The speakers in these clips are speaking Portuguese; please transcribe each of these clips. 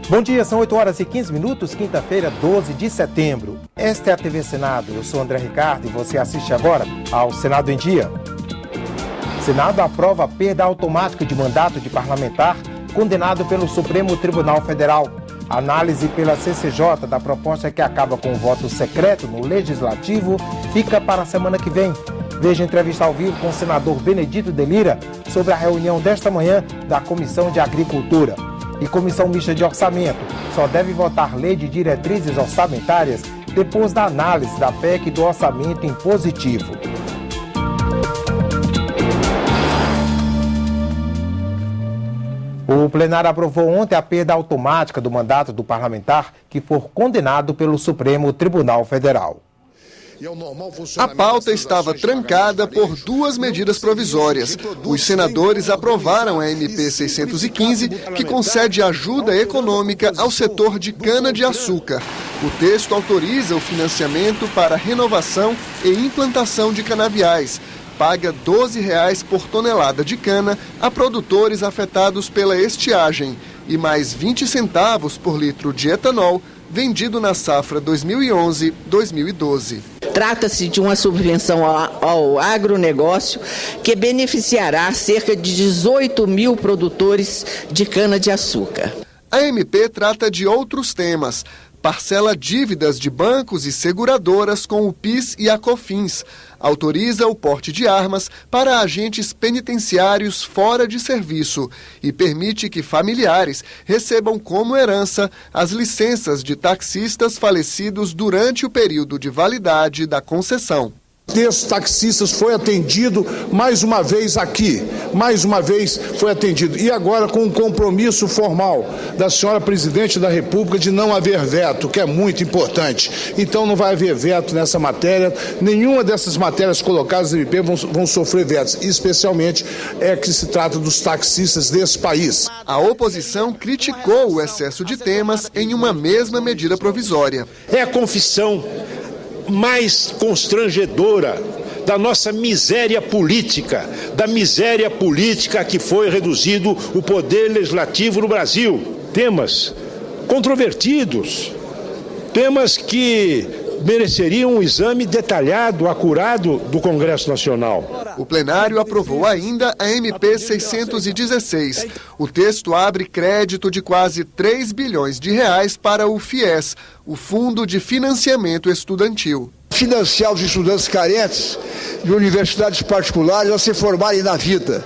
Bom dia, são 8 horas e 15 minutos, quinta-feira, 12 de setembro. Esta é a TV Senado, eu sou André Ricardo e você assiste agora ao Senado em Dia. Senado aprova a perda automática de mandato de parlamentar condenado pelo Supremo Tribunal Federal. A análise pela CCJ da proposta que acaba com o voto secreto no Legislativo fica para a semana que vem. Veja a entrevista ao vivo com o senador Benedito de Lira sobre a reunião desta manhã da Comissão de Agricultura. E Comissão Mista de Orçamento só deve votar lei de diretrizes orçamentárias depois da análise da PEC do orçamento impositivo. O plenário aprovou ontem a perda automática do mandato do parlamentar que for condenado pelo Supremo Tribunal Federal. A pauta estava trancada por duas medidas provisórias. Os senadores aprovaram a MP 615, que concede ajuda econômica ao setor de cana-de-açúcar. O texto autoriza o financiamento para renovação e implantação de canaviais. Paga R$ 12,00 por tonelada de cana a produtores afetados pela estiagem e mais 20 centavos por litro de etanol vendido na safra 2011-2012. Trata-se de uma subvenção ao agronegócio que beneficiará cerca de 18 mil produtores de cana-de-açúcar. A MP trata de outros temas. Parcela dívidas de bancos e seguradoras com o PIS e a COFINS. Autoriza o porte de armas para agentes penitenciários fora de serviço e permite que familiares recebam como herança as licenças de taxistas falecidos durante o período de validade da concessão. Desses taxistas foi atendido mais uma vez aqui, foi atendido. E agora com um compromisso formal da senhora Presidente da República de não haver veto, que é muito importante. Então não vai haver veto nessa matéria, nenhuma dessas matérias colocadas no MP vão sofrer vetos, especialmente que se trata dos taxistas desse país. A oposição criticou o excesso de temas em uma mesma medida provisória. É a confissão mais constrangedora da nossa miséria política, que foi reduzido o poder legislativo no Brasil. Temas controvertidos, temas que mereceriam um exame detalhado, acurado do Congresso Nacional. O plenário aprovou ainda a MP 616. O texto abre crédito de quase 3 bilhões de reais para o FIES, o Fundo de Financiamento Estudantil. Financiar os estudantes carentes de universidades particulares a se formarem na vida.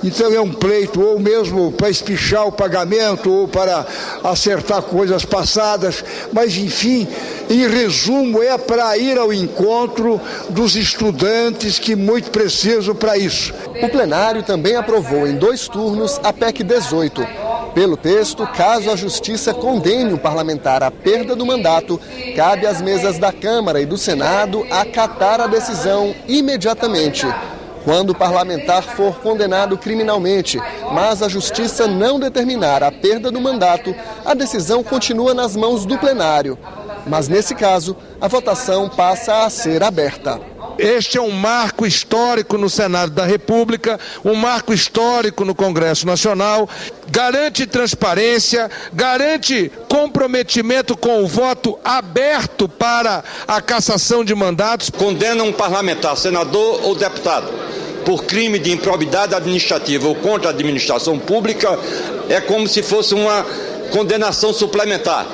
Então é um pleito, ou mesmo para espichar o pagamento, ou para acertar coisas passadas, mas enfim, em resumo, é para ir ao encontro dos estudantes que muito precisam para isso. O plenário também aprovou em 2 turnos a PEC 18. Pelo texto, caso a Justiça condene um parlamentar à perda do mandato, cabe às mesas da Câmara e do Senado acatar a decisão imediatamente. Quando o parlamentar for condenado criminalmente, mas a Justiça não determinar a perda do mandato, a decisão continua nas mãos do plenário. Mas, nesse caso, a votação passa a ser aberta. Este é um marco histórico no Senado da República, um marco histórico no Congresso Nacional, garante transparência, garante comprometimento com o voto aberto para a cassação de mandatos. Condena um parlamentar, senador ou deputado, por crime de improbidade administrativa ou contra a administração pública, é como se fosse uma condenação suplementar.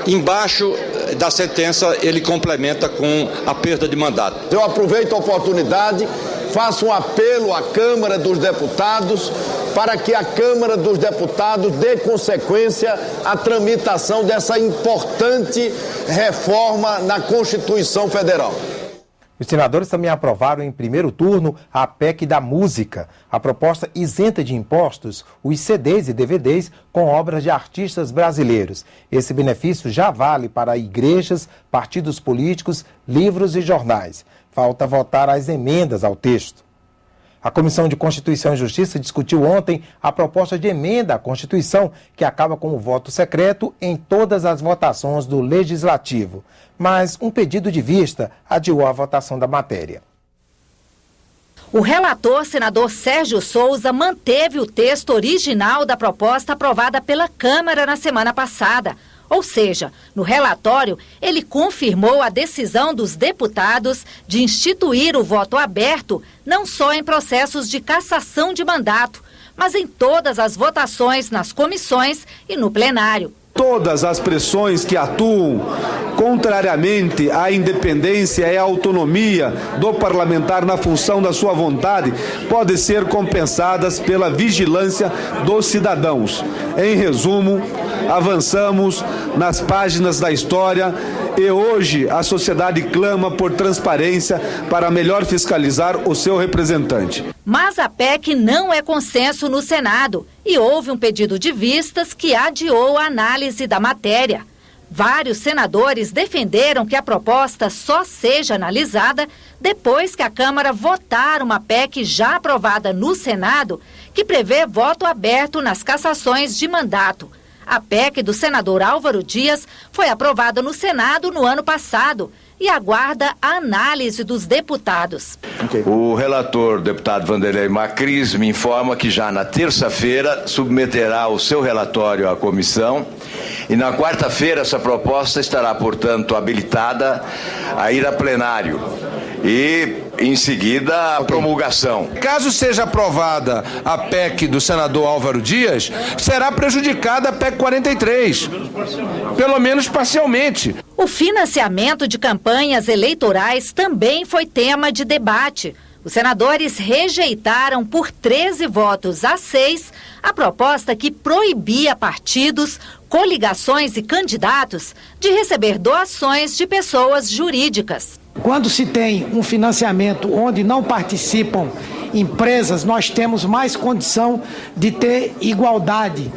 Embaixo da sentença, ele complementa com a perda de mandato. Eu aproveito a oportunidade, faço um apelo à Câmara dos Deputados para que a Câmara dos Deputados dê consequência à tramitação dessa importante reforma na Constituição Federal. Os senadores também aprovaram em primeiro turno a PEC da música. A proposta isenta de impostos os CDs e DVDs com obras de artistas brasileiros. Esse benefício já vale para igrejas, partidos políticos, livros e jornais. Falta votar as emendas ao texto. A Comissão de Constituição e Justiça discutiu ontem a proposta de emenda à Constituição que acaba com o voto secreto em todas as votações do Legislativo. Mas um pedido de vista adiou a votação da matéria. O relator, senador Sérgio Souza, manteve o texto original da proposta aprovada pela Câmara na semana passada. Ou seja, no relatório, ele confirmou a decisão dos deputados de instituir o voto aberto não só em processos de cassação de mandato, mas em todas as votações nas comissões e no plenário. Todas as pressões que atuam contrariamente à independência e à autonomia do parlamentar na função da sua vontade podem ser compensadas pela vigilância dos cidadãos. Em resumo, avançamos nas páginas da história e hoje a sociedade clama por transparência para melhor fiscalizar o seu representante. Mas a PEC não é consenso no Senado e houve um pedido de vistas que adiou a análise da matéria. Vários senadores defenderam que a proposta só seja analisada depois que a Câmara votar uma PEC já aprovada no Senado, que prevê voto aberto nas cassações de mandato. A PEC do senador Álvaro Dias foi aprovada no Senado no ano passado e aguarda a análise dos deputados. O relator, deputado Vanderlei Macris, me informa que já na terça-feira submeterá o seu relatório à comissão e na quarta-feira essa proposta estará, portanto, habilitada a ir a plenário e, em seguida, a promulgação. Caso seja aprovada a PEC do senador Álvaro Dias, será prejudicada a PEC 43, pelo menos parcialmente. O financiamento de campanhas eleitorais também foi tema de debate. Os senadores rejeitaram por 13 votos a 6 a proposta que proibia partidos, coligações e candidatos de receber doações de pessoas jurídicas. Quando se tem um financiamento onde não participam empresas, nós temos mais condição de ter igualdade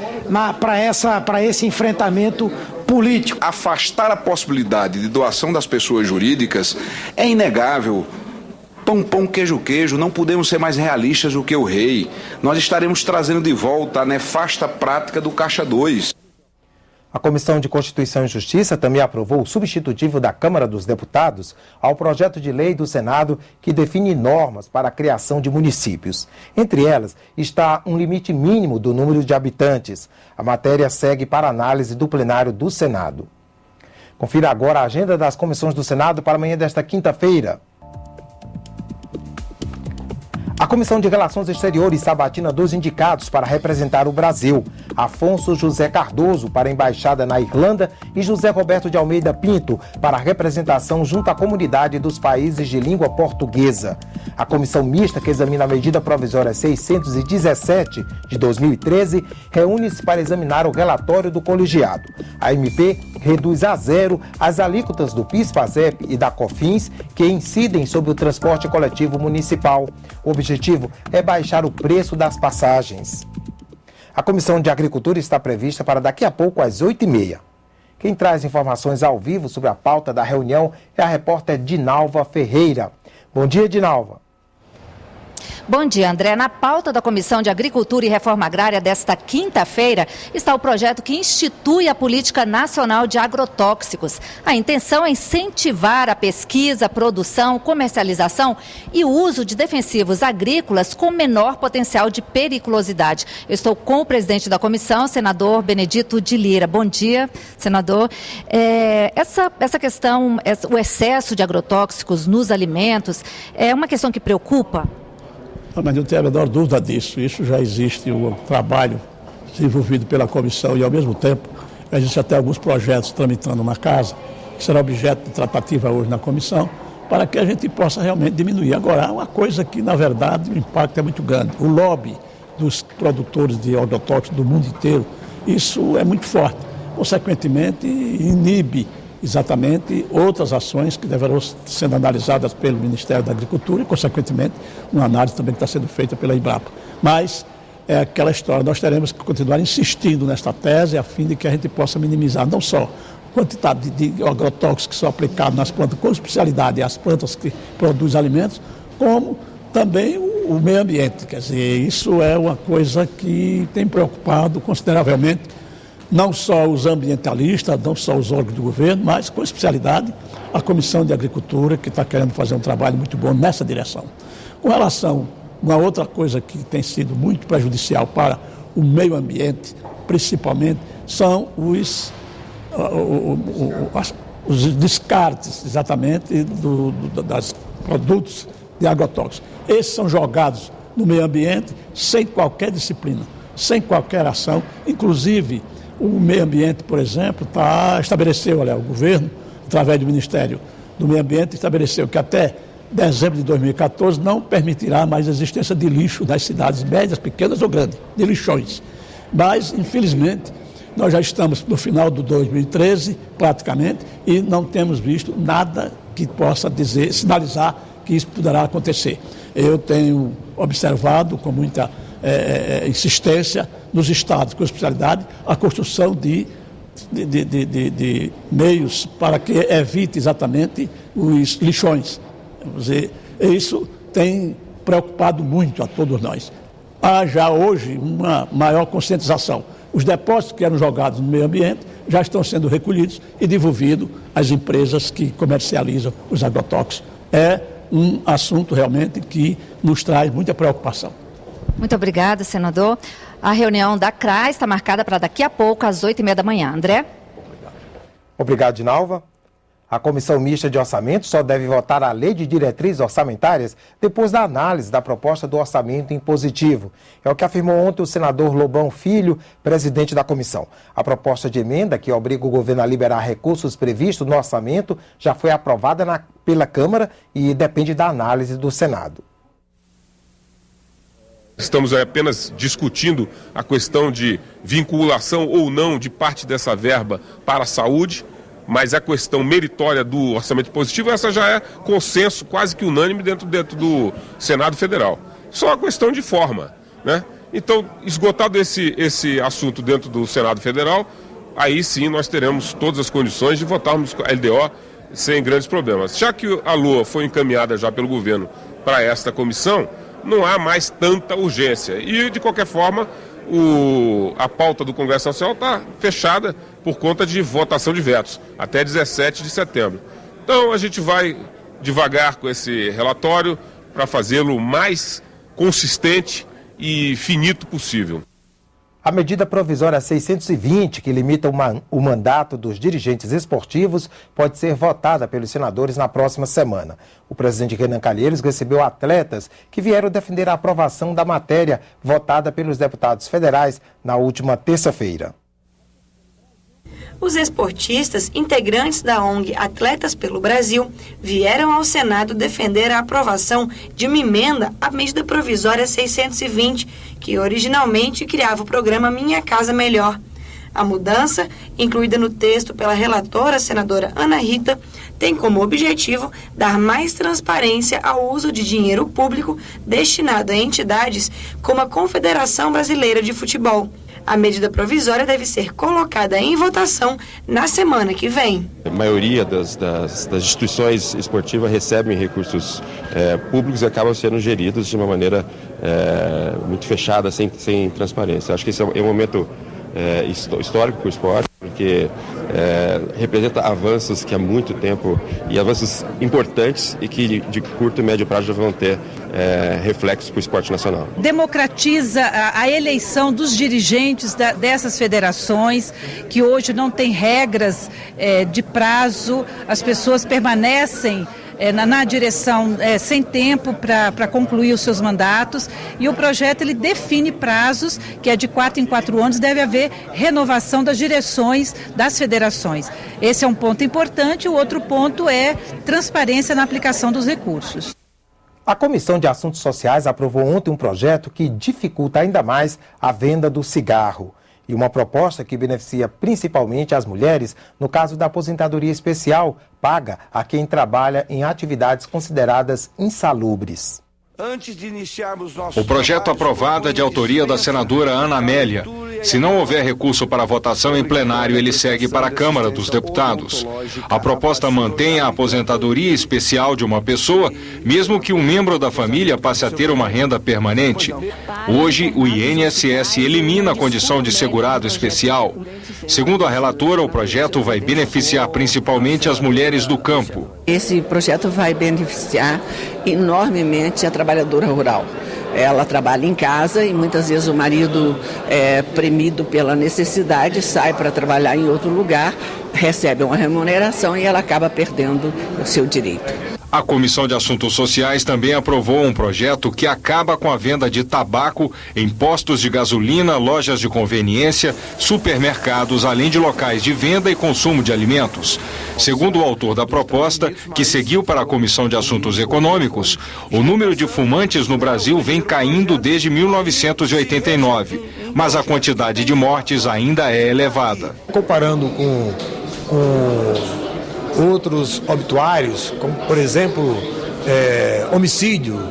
para esse enfrentamento político. Afastar a possibilidade de doação das pessoas jurídicas é inegável. Pão, pão, queijo, queijo, não podemos ser mais realistas do que o rei. Nós estaremos trazendo de volta a nefasta prática do Caixa 2. A Comissão de Constituição e Justiça também aprovou o substitutivo da Câmara dos Deputados ao projeto de lei do Senado que define normas para a criação de municípios. Entre elas está um limite mínimo do número de habitantes. A matéria segue para análise do plenário do Senado. Confira agora a agenda das comissões do Senado para amanhã desta quinta-feira. A Comissão de Relações Exteriores sabatina 2 indicados para representar o Brasil. Afonso José Cardoso para a Embaixada na Irlanda e José Roberto de Almeida Pinto para a representação junto à comunidade dos países de língua portuguesa. A Comissão Mista, que examina a medida provisória 617 de 2013, reúne-se para examinar o relatório do colegiado. A MP reduz a 0 as alíquotas do PIS/PASEP e da COFINS que incidem sobre o transporte coletivo municipal. O objetivo é baixar o preço das passagens. A Comissão de Agricultura está prevista para daqui a pouco às 8h30. Quem traz informações ao vivo sobre a pauta da reunião é a repórter Dinalva Ferreira. Bom dia, Dinalva. Bom dia, André. Na pauta da Comissão de Agricultura e Reforma Agrária desta quinta-feira está o projeto que institui a Política Nacional de Agrotóxicos. A intenção é incentivar a pesquisa, produção, comercialização e o uso de defensivos agrícolas com menor potencial de periculosidade. Eu estou com o presidente da comissão, senador Benedito de Lira. Bom dia, senador. Essa questão, o excesso de agrotóxicos nos alimentos, é uma questão que preocupa? Mas não tenho a menor dúvida disso. Isso já existe um trabalho desenvolvido pela comissão e, ao mesmo tempo, existem até alguns projetos tramitando na casa, que será objeto de tratativa hoje na comissão, para que a gente possa realmente diminuir. Agora, uma coisa que, na verdade, o impacto é muito grande. O lobby dos produtores de agrotóxicos do mundo inteiro, isso é muito forte. Consequentemente, inibe exatamente outras ações que deverão ser analisadas pelo Ministério da Agricultura e, consequentemente, uma análise também que está sendo feita pela Embrapa. Mas é aquela história, nós teremos que continuar insistindo nesta tese a fim de que a gente possa minimizar não só a quantidade de agrotóxicos que são aplicados nas plantas com especialidade, as plantas que produzem alimentos, como também o meio ambiente. Quer dizer, isso é uma coisa que tem preocupado consideravelmente não só os ambientalistas, não só os órgãos do governo, mas com especialidade a Comissão de Agricultura, que está querendo fazer um trabalho muito bom nessa direção. Com relação a uma outra coisa que tem sido muito prejudicial para o meio ambiente, principalmente, são os descartes, exatamente, dos produtos de agrotóxicos. Esses são jogados no meio ambiente sem qualquer disciplina, sem qualquer ação. Inclusive, o meio ambiente, por exemplo, estabeleceu, o governo, através do Ministério do Meio Ambiente, estabeleceu que até dezembro de 2014 não permitirá mais a existência de lixo nas cidades médias, pequenas ou grandes, de lixões. Mas, infelizmente, nós já estamos no final do 2013, praticamente, e não temos visto nada que possa sinalizar que isso poderá acontecer. Eu tenho observado com muita insistência nos estados com especialidade a construção de meios para que evite exatamente os lixões. Isso tem preocupado muito a todos nós. Há já hoje uma maior conscientização. Os depósitos que eram jogados no meio ambiente já estão sendo recolhidos e devolvidos às empresas que comercializam os agrotóxicos. É um assunto realmente que nos traz muita preocupação. Muito obrigada, senador. A reunião da CRAI está marcada para daqui a pouco, às 8h30 da manhã. André? Obrigado, Dinalva. A Comissão Mista de Orçamento só deve votar a Lei de Diretrizes Orçamentárias depois da análise da proposta do orçamento impositivo. É o que afirmou ontem o senador Lobão Filho, presidente da comissão. A proposta de emenda que obriga o governo a liberar recursos previstos no orçamento já foi aprovada pela Câmara e depende da análise do Senado. Estamos apenas discutindo a questão de vinculação ou não de parte dessa verba para a saúde, mas a questão meritória do orçamento positivo, essa já é consenso quase que unânime dentro do Senado Federal. Só uma questão de forma, né? Então, esgotado esse assunto dentro do Senado Federal, aí sim nós teremos todas as condições de votarmos a LDO sem grandes problemas. Já que a LOA foi encaminhada já pelo governo para esta comissão, não há mais tanta urgência. E, de qualquer forma, a pauta do Congresso Nacional está fechada por conta de votação de vetos, até 17 de setembro. Então, a gente vai devagar com esse relatório para fazê-lo mais consistente e finito possível. A medida provisória 620, que limita o mandato dos dirigentes esportivos, pode ser votada pelos senadores na próxima semana. O presidente Renan Calheiros recebeu atletas que vieram defender a aprovação da matéria votada pelos deputados federais na última terça-feira. Os esportistas, integrantes da ONG Atletas pelo Brasil, vieram ao Senado defender a aprovação de uma emenda à medida provisória 620, que originalmente criava o programa Minha Casa Melhor. A mudança, incluída no texto pela relatora, senadora Ana Rita, tem como objetivo dar mais transparência ao uso de dinheiro público destinado a entidades como a Confederação Brasileira de Futebol. A medida provisória deve ser colocada em votação na semana que vem. A maioria das instituições esportivas recebem recursos públicos e acabam sendo geridos de uma maneira muito fechada, sem transparência. Acho que esse é um momento histórico para o esporte, porque representa avanços que há muito tempo, e avanços importantes e que de curto e médio prazo já vão ter reflexos para o esporte nacional. Democratiza a eleição dos dirigentes dessas federações, que hoje não tem regras de prazo, as pessoas permanecem na direção sem tempo para concluir os seus mandatos, e o projeto ele define prazos, que é de 4 em 4 anos, deve haver renovação das direções das federações. Esse é um ponto importante. O outro ponto é transparência na aplicação dos recursos. A Comissão de Assuntos Sociais aprovou ontem um projeto que dificulta ainda mais a venda do cigarro. E uma proposta que beneficia principalmente as mulheres, no caso da aposentadoria especial, paga a quem trabalha em atividades consideradas insalubres. O projeto aprovado é de autoria da senadora Ana Amélia. Se não houver recurso para votação em plenário, ele segue para a Câmara dos Deputados. A proposta mantém a aposentadoria especial de uma pessoa, mesmo que um membro da família passe a ter uma renda permanente. Hoje, o INSS elimina a condição de segurado especial. Segundo a relatora, o projeto vai beneficiar principalmente as mulheres do campo. Esse projeto vai beneficiar enormemente a trabalhadora rural. Ela trabalha em casa e muitas vezes o marido, premido pela necessidade, sai para trabalhar em outro lugar, recebe uma remuneração e ela acaba perdendo o seu direito. A Comissão de Assuntos Sociais também aprovou um projeto que acaba com a venda de tabaco em postos de gasolina, lojas de conveniência, supermercados, além de locais de venda e consumo de alimentos. Segundo o autor da proposta, que seguiu para a Comissão de Assuntos Econômicos, o número de fumantes no Brasil vem caindo desde 1989, mas a quantidade de mortes ainda é elevada. Comparando com outros obituários, como por exemplo homicídio,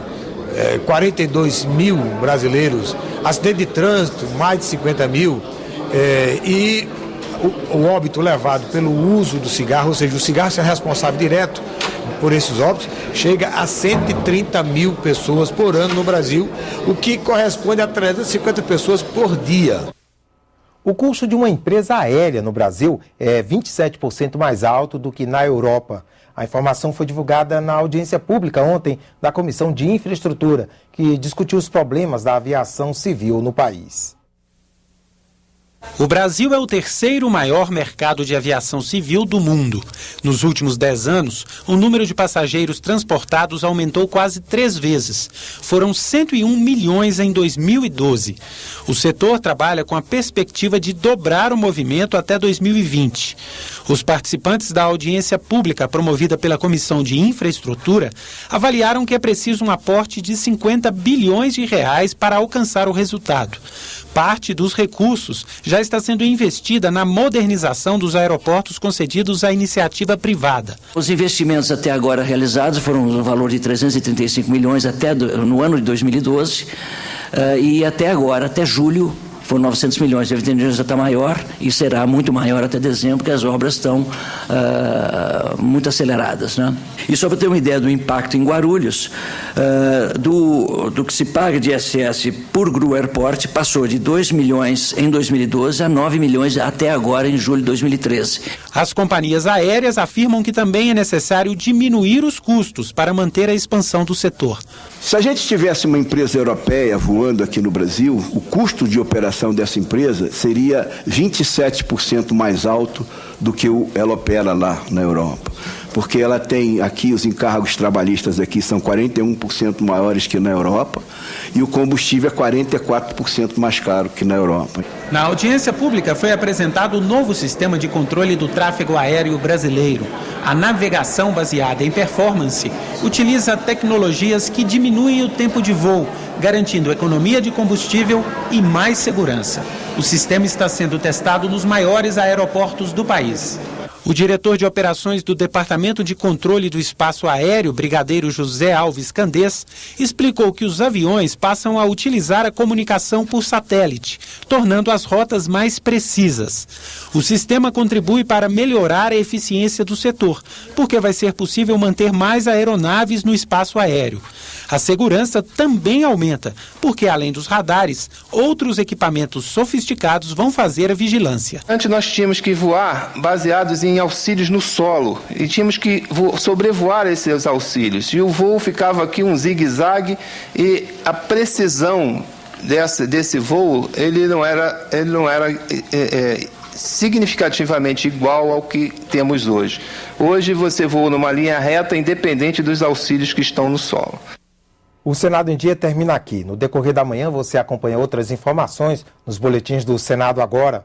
42 mil brasileiros, acidente de trânsito, mais de 50 mil, e o óbito levado pelo uso do cigarro, ou seja, o cigarro é responsável direto por esses óbitos, chega a 130 mil pessoas por ano no Brasil, o que corresponde a 350 pessoas por dia. O custo de uma empresa aérea no Brasil é 27% mais alto do que na Europa. A informação foi divulgada na audiência pública ontem da Comissão de Infraestrutura, que discutiu os problemas da aviação civil no país. O Brasil é o terceiro maior mercado de aviação civil do mundo. Nos últimos 10 anos, o número de passageiros transportados aumentou quase 3 vezes. Foram 101 milhões em 2012. O setor trabalha com a perspectiva de dobrar o movimento até 2020. Os participantes da audiência pública promovida pela Comissão de Infraestrutura avaliaram que é preciso um aporte de 50 bilhões de reais para alcançar o resultado. Parte dos recursos já está sendo investida na modernização dos aeroportos concedidos à iniciativa privada. Os investimentos até agora realizados foram no valor de 335 milhões no ano de 2012 e até agora, até julho, foram 900 milhões, evidentemente já está maior e será muito maior até dezembro, porque as obras estão muito aceleradas, né? E só para ter uma ideia do impacto em Guarulhos, do que se paga de ISS por GRU Airport, passou de 2 milhões em 2012 a 9 milhões até agora em julho de 2013. As companhias aéreas afirmam que também é necessário diminuir os custos para manter a expansão do setor. Se a gente tivesse uma empresa europeia voando aqui no Brasil, o custo de operação dessa empresa seria 27% mais alto do que ela opera lá na Europa. Porque ela tem aqui, os encargos trabalhistas aqui são 41% maiores que na Europa e o combustível é 44% mais caro que na Europa. Na audiência pública foi apresentado o novo sistema de controle do tráfego aéreo brasileiro. A navegação baseada em performance utiliza tecnologias que diminuem o tempo de voo, garantindo economia de combustível e mais segurança. O sistema está sendo testado nos maiores aeroportos do país. O diretor de operações do Departamento de Controle do Espaço Aéreo, brigadeiro José Alves Candês, explicou que os aviões passam a utilizar a comunicação por satélite, tornando as rotas mais precisas. O sistema contribui para melhorar a eficiência do setor, porque vai ser possível manter mais aeronaves no espaço aéreo. A segurança também aumenta, porque além dos radares, outros equipamentos sofisticados vão fazer a vigilância. Antes nós tínhamos que voar baseados em auxílios no solo e tínhamos que sobrevoar esses auxílios. E o voo ficava aqui um zigue-zague e a precisão desse voo ele não era significativamente igual ao que temos hoje. Hoje você voa numa linha reta independente dos auxílios que estão no solo. O Senado em Dia termina aqui. No decorrer da manhã você acompanha outras informações nos boletins do Senado Agora.